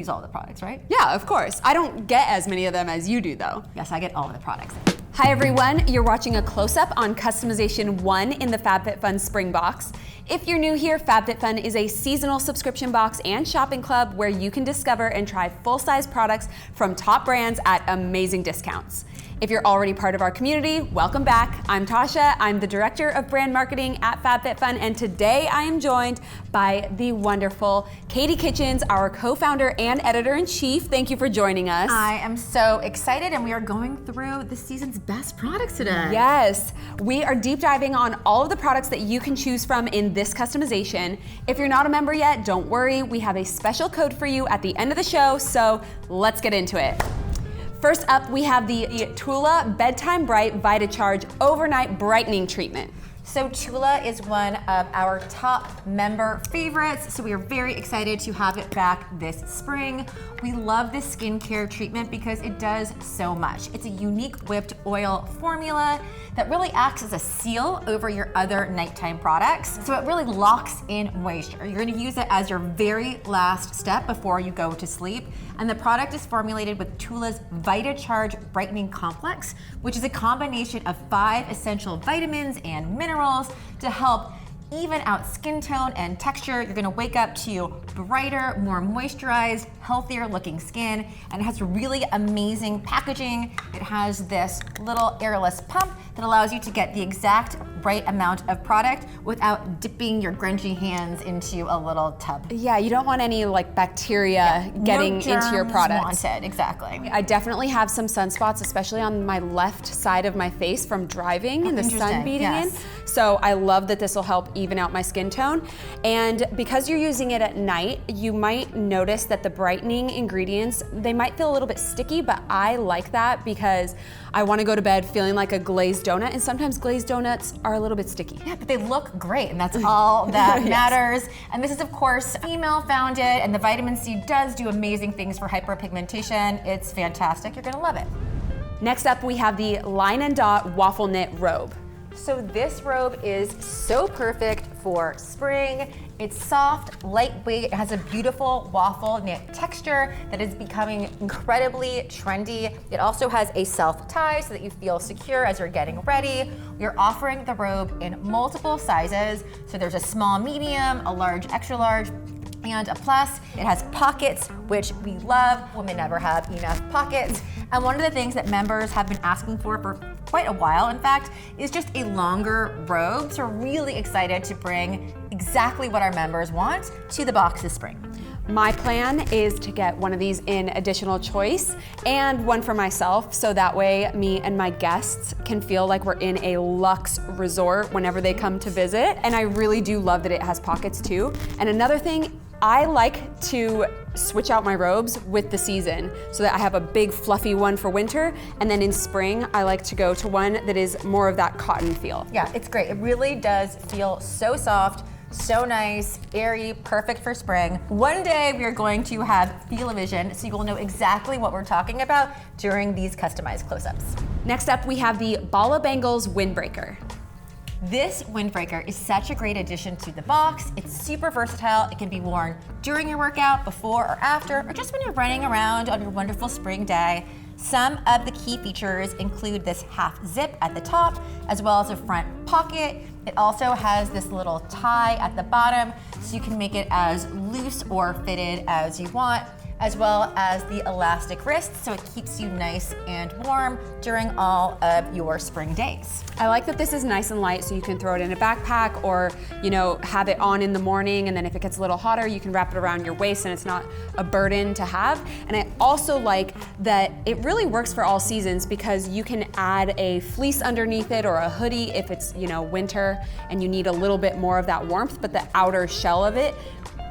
use all the products, right? Yeah, of course. I don't get as many of them as you do, though. Yes, I get all of the products. Hi everyone, you're watching a close-up on Customization 1 in the FabFitFun Spring Box. If you're new here, FabFitFun is a seasonal subscription box and shopping club where you can discover and try full-size products from top brands at amazing discounts. If you're already part of our community, welcome back. I'm Tasha, I'm the Director of Brand Marketing at FabFitFun, and today I am joined by the wonderful Katie Kitchens, our co-founder and editor-in-chief. Thank you for joining us. I am so excited, and we are going through this season's best products today. Yes, we are deep diving on all of the products that you can choose from in this customization. If you're not a member yet, don't worry, we have a special code for you at the end of the show, so let's get into it. First up, we have the TULA Bedtime Bright Vita-Charge Overnight Brightening Treatment. So TULA is one of our top member favorites, so we are very excited to have it back this spring. We love this skincare treatment because it does so much. It's a unique whipped oil formula that really acts as a seal over your other nighttime products. So it really locks in moisture. You're gonna use it as your very last step before you go to sleep. And the product is formulated with TULA's Vita-Charge Brightening Complex, which is a combination of 5 essential vitamins and minerals to help even out skin tone and texture. You're gonna wake up to brighter, more moisturized, healthier looking skin, and it has really amazing packaging. It has this little airless pump that allows you to get the exact right amount of product without dipping your grungy hands into a little tub. Yeah, you don't want any like bacteria getting into your product. Wanted, exactly. I definitely have some sunspots, especially on my left side of my face from driving and the sun beating in. So I love that this will help even out my skin tone. And because you're using it at night, you might notice that the brightening ingredients, they might feel a little bit sticky, but I like that because I want to go to bed feeling like a glazed donut, and sometimes glazed donuts are a little bit sticky. Yeah, but they look great, and that's all that matters. And this is, of course, female founded, and the vitamin C does do amazing things for hyperpigmentation. It's fantastic. You're gonna love it. Next up, we have the Line and Dot Waffle Knit Robe. So this robe is so perfect for spring. It's soft, lightweight, it has a beautiful waffle knit texture that is becoming incredibly trendy. It also has a self-tie so that you feel secure as you're getting ready. We're offering the robe in multiple sizes. So there's a small medium, a large, extra large, and a plus. It has pockets, which we love. Women never have enough pockets. And one of the things that members have been asking for quite a while, in fact, is just a longer robe. So we're really excited to bring exactly what our members want to the box this spring. My plan is to get one of these in additional choice and one for myself, so that way me and my guests can feel like we're in a luxe resort whenever they come to visit. And I really do love that it has pockets too. And another thing, I like to switch out my robes with the season so that I have a big fluffy one for winter, and then in spring I like to go to one that is more of that cotton feel. Yeah, it's great. It really does feel so soft, so nice, airy, perfect for spring. One day we are going to have Feel-O-Vision, so you will know exactly what we're talking about during these customized close-ups. Next up, we have the Bala Bangles Windbreaker. This Windbreaker is such a great addition to the box. It's super versatile. It can be worn during your workout, before or after, or just when you're running around on your wonderful spring day. Some of the key features include this half zip at the top, as well as a front pocket. It also has this little tie at the bottom, so you can make it as loose or fitted as you want, as well as the elastic wrist, so it keeps you nice and warm during all of your spring days. I like that this is nice and light, so you can throw it in a backpack or, you know, have it on in the morning, and then if it gets a little hotter, you can wrap it around your waist and it's not a burden to have. And I also like that it really works for all seasons because you can add a fleece underneath it or a hoodie if it's, you know, winter and you need a little bit more of that warmth, but the outer shell of it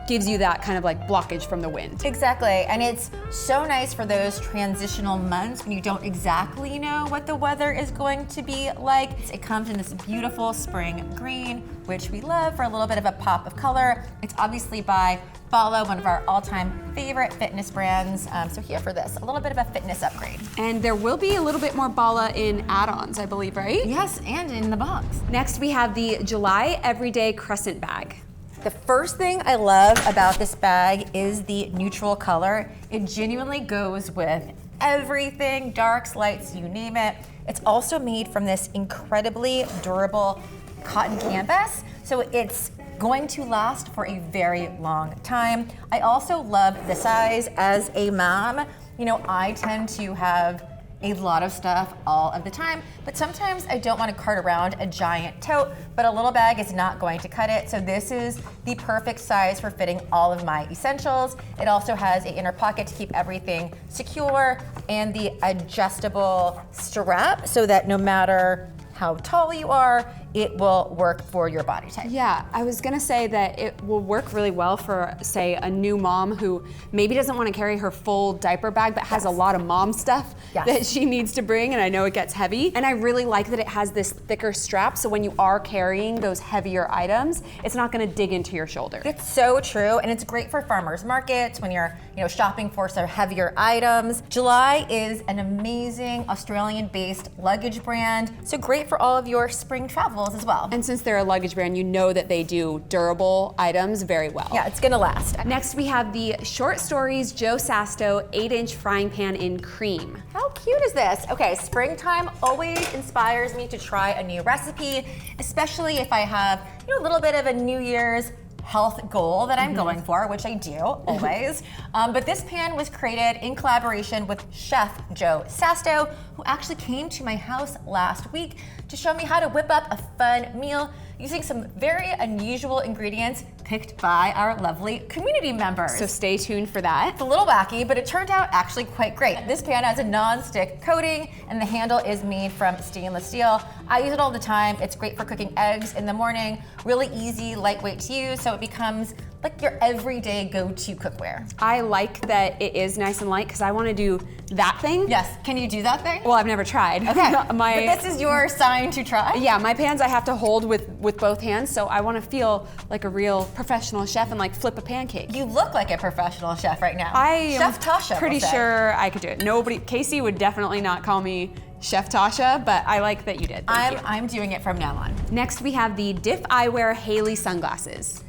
gives you that kind of like blockage from the wind. Exactly, and it's so nice for those transitional months when you don't exactly know what the weather is going to be like. It comes in this beautiful spring green, which we love for a little bit of a pop of color. It's obviously by Bala, one of our all-time favorite fitness brands. So here for this, a little bit of a fitness upgrade. And there will be a little bit more Bala in add-ons, I believe, right? Yes, and in the box. Next we have the July Everyday Crescent Bag. The first thing I love about this bag is the neutral color. It genuinely goes with everything, darks, lights, you name it. It's also made from this incredibly durable cotton canvas, so it's going to last for a very long time. I also love the size. As a mom, you know, I tend to have a lot of stuff all of the time, but sometimes I don't want to cart around a giant tote, but a little bag is not going to cut it. So this is the perfect size for fitting all of my essentials. It also has an inner pocket to keep everything secure and the adjustable strap so that no matter how tall you are, it will work for your body type. Yeah, I was gonna say that it will work really well for, say, a new mom who maybe doesn't want to carry her full diaper bag but has a lot of mom stuff that she needs to bring, and I know it gets heavy. And I really like that it has this thicker strap, so when you are carrying those heavier items, it's not gonna dig into your shoulder. It's so true, and it's great for farmers markets when you're, you know, shopping for some heavier items. July is an amazing Australian-based luggage brand, so great for all of your spring travels as well. And since they're a luggage brand, you know that they do durable items very well. Yeah, it's gonna last. Next, we have the Short Stories Joe Sasto 8-inch frying pan in cream. How cute is this? Okay, springtime always inspires me to try a new recipe, especially if I have, you know, a little bit of a New Year's health goal that I'm going for, which I do always. But this pan was created in collaboration with Chef Joe Sasto, who actually came to my house last week to show me how to whip up a fun meal using some very unusual ingredients picked by our lovely community members. So stay tuned for that. It's a little wacky, but it turned out actually quite great. This pan has a non-stick coating and the handle is made from stainless steel. I use it all the time. It's great for cooking eggs in the morning, really easy, lightweight to use, so it becomes like your everyday go-to cookware. I like that it is nice and light because I want to do that thing. Yes, can you do that thing? Well, I've never tried. Okay, but this is your sign to try? Yeah, my pans I have to hold with both hands, so I want to feel like a real professional chef and like flip a pancake. You look like a professional chef right now. Chef Tasha, pretty sure I could do it. Nobody, Casey would definitely not call me Chef Tasha, but I like that you did. Thank you. I'm doing it from now on. Next, we have the DIFF Eyewear HAILEY sunglasses.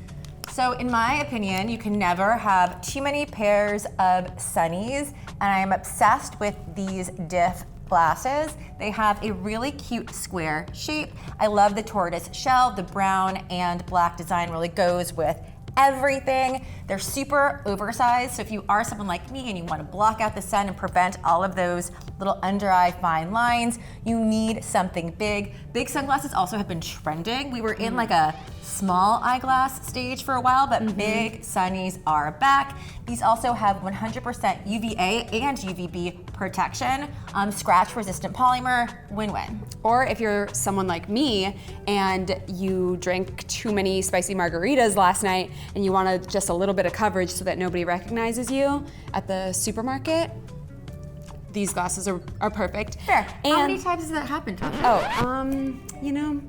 So in my opinion, you can never have too many pairs of sunnies, and I am obsessed with these DIFF glasses. They have a really cute square shape. I love the tortoise shell. The brown and black design really goes with everything. They're super oversized, so if you are someone like me and you want to block out the sun and prevent all of those little under eye fine lines, you need something big. Big sunglasses also have been trending. We were in like a small eyeglass stage for a while, but big sunnies are back. These also have 100% UVA and UVB protection, scratch resistant polymer, win-win. Or if you're someone like me and you drank too many spicy margaritas last night and you want just a little bit of coverage so that nobody recognizes you at the supermarket, these glasses are perfect. Fair. And how many times has that happened, Tasha? Oh, you know,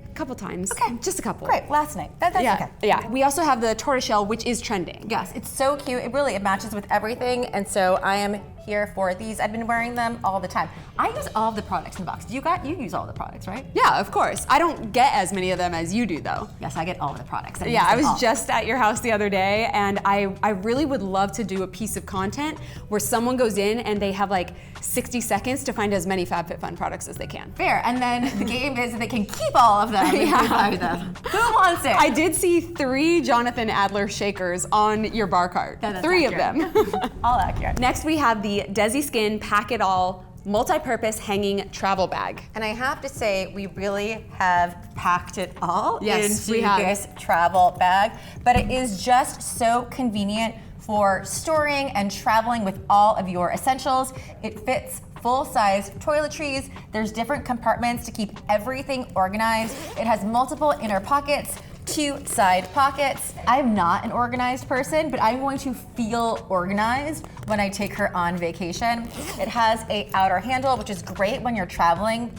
a couple times. Okay. Just a couple. Great, last night. That's okay. Yeah. We also have the tortoiseshell, which is trending. Yes, it's so cute. It matches with everything, and so I am here for these. I've been wearing them all the time. I use all of the products in the box. You use all the products, right? Yeah, of course. I don't get as many of them as you do, though. Yes, I get all of the products. Yeah, I was just at your house the other day, and I really would love to do a piece of content where someone goes in and they have like 60 seconds to find as many FabFitFun products as they can. Fair, and then the game is that they can keep all of them. Yeah. Who wants it? I did see 3 Jonathan Adler shakers on your bar cart. That's 3 accurate. of them. All accurate. Next, we have the DEZI Skin Pack It All multi-purpose hanging travel bag. And I have to say, we really have packed it all into this travel bag, but it is just so convenient for storing and traveling with all of your essentials. It fits full-size toiletries. There's different compartments to keep everything organized. It has multiple inner pockets, 2 side pockets. I'm not an organized person, but I'm going to feel organized when I take her on vacation. It has an outer handle, which is great when you're traveling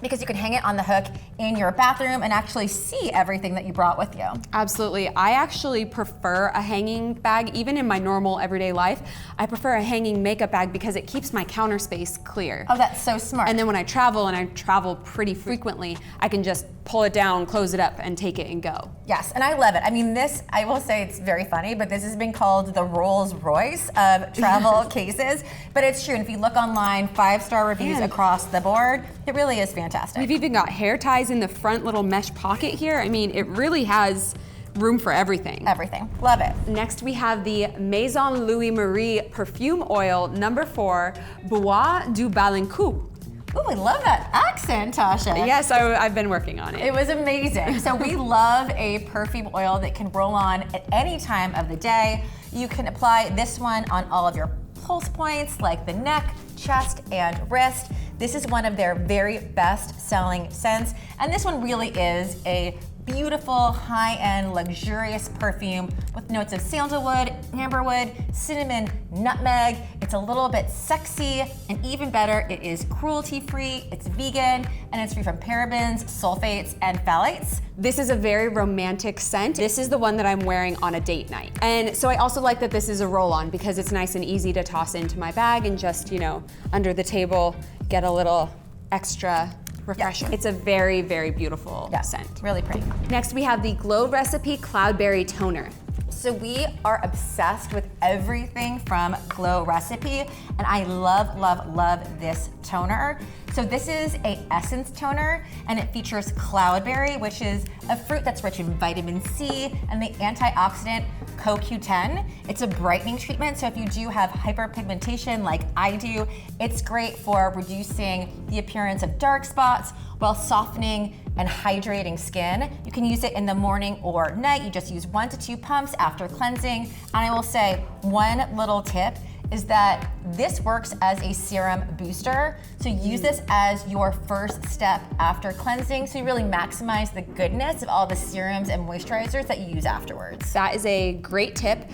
because you can hang it on the hook in your bathroom and actually see everything that you brought with you. Absolutely. I actually prefer a hanging bag, even in my normal everyday life. I prefer a hanging makeup bag because it keeps my counter space clear. Oh, that's so smart. And then when I travel, and I travel pretty frequently, I can just pull it down, close it up, and take it and go. Yes, and I love it. I mean, this, I will say it's very funny, but this has been called the Rolls Royce of travel cases. But it's true, and if you look online, 5-star reviews across the board, it really is fantastic. We've even got hair ties in the front little mesh pocket here. I mean, it really has room for everything. Everything, love it. Next we have the Maison Louis Marie Perfume Oil number 4, Bois du Balincourt. Ooh, I love that accent, Tasha. Yes, I've been working on it. It was amazing. So we love a perfume oil that can roll on at any time of the day. You can apply this one on all of your pulse points like the neck, chest, and wrist. This is one of their very best selling scents. And this one really is a beautiful, high-end, luxurious perfume with notes of sandalwood, amberwood, cinnamon, nutmeg. It's a little bit sexy, and even better, it is cruelty-free, it's vegan, and it's free from parabens, sulfates, and phthalates. This is a very romantic scent. This is the one that I'm wearing on a date night. And so I also like that this is a roll-on because it's nice and easy to toss into my bag and just, you know, under the table, get a little extra refreshing. It's a very, very beautiful scent. Really pretty. Next we have the Glow Recipe Cloudberry Toner. So we are obsessed with everything from Glow Recipe, and I love, love, love this toner. So this is a essence toner, and it features cloudberry, which is a fruit that's rich in vitamin C and the antioxidant CoQ10. It's a brightening treatment, so if you do have hyperpigmentation like I do, it's great for reducing the appearance of dark spots while softening and hydrating skin. You can use it in the morning or night. You just use 1 to 2 pumps after cleansing. And I will say one little tip is that this works as a serum booster. So use this as your first step after cleansing, so you really maximize the goodness of all the serums and moisturizers that you use afterwards. That is a great tip.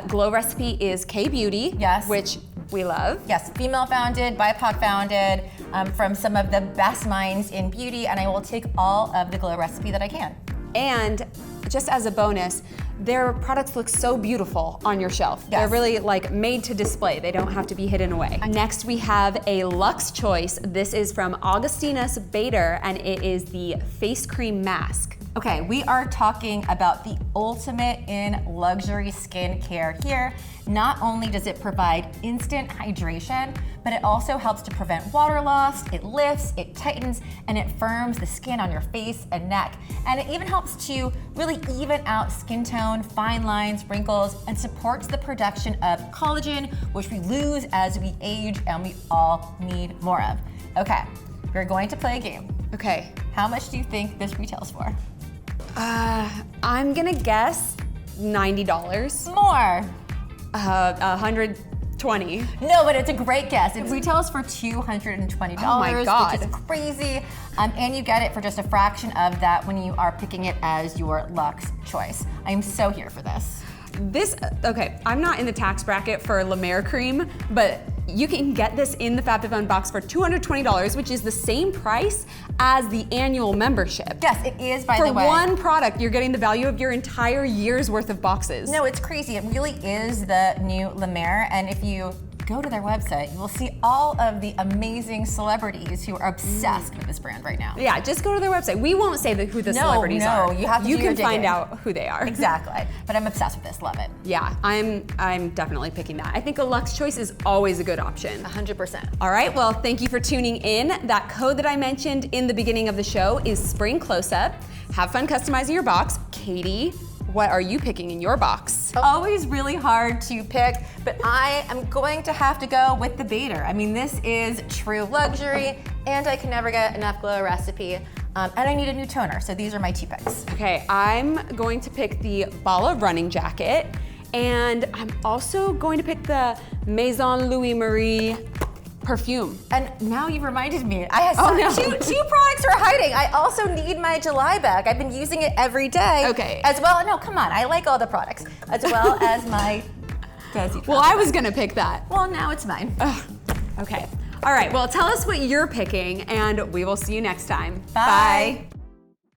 Glow Recipe is K-Beauty, which we love. Yes, female founded, BIPOC founded, from some of the best minds in beauty, and I will take all of the Glow Recipe that I can. And just as a bonus, their products look so beautiful on your shelf. They're really like made to display. They don't have to be hidden away. Next we have a Luxe choice. This is from Augustinus Bader, and it is the face cream mask. Okay, we are talking about the ultimate in luxury skincare here. Not only does it provide instant hydration, but it also helps to prevent water loss, it lifts, it tightens, and it firms the skin on your face and neck. And it even helps to really even out skin tone, fine lines, wrinkles, and supports the production of collagen, which we lose as we age and we all need more of. Okay, we're going to play a game. Okay. How much do you think this retails for? I'm gonna guess $90. More. 120. No, but it's a great guess. It retails for $220. Oh my God. Which is crazy. And you get it for just a fraction of that when you are picking it as your Luxe choice. I'm so here for this. Okay, I'm not in the tax bracket for La Mer cream, but you can get this in the FabFitFun box for $220, which is the same price as the annual membership. Yes, it is, by the way. For one product, you're getting the value of your entire year's worth of boxes. No, it's crazy. It really is the new La Mer, and if you go to their website, you will see all of the amazing celebrities who are obsessed with this brand right now. Yeah, just go to their website. We won't say who the celebrities are. No, you have to You do your can find digging. out who they are. Exactly. But I'm obsessed with this. Love it. Yeah, I'm definitely picking that. I think a Luxe choice is always a good option. 100%. All right, well, thank you for tuning in. That code that I mentioned in the beginning of the show is Spring Close-Up. Have fun customizing your box. Katie, what are you picking in your box? Always really hard to pick, but I am going to have to go with the Bader. I mean, this is true luxury, and I can never get enough Glow Recipe, and I need a new toner, so these are my 2 picks. Okay, I'm going to pick the Bala running jacket, and I'm also going to pick the Maison Louis Marie perfume. And now you've reminded me, I have two products are hiding. I also need my July bag. I've been using it every day. Okay. As well, no, come on, I like all the products. As well as my DEZI. Well, I was gonna pick that. Well, now it's mine. Okay. All right, well, tell us what you're picking, and we will see you next time. Bye.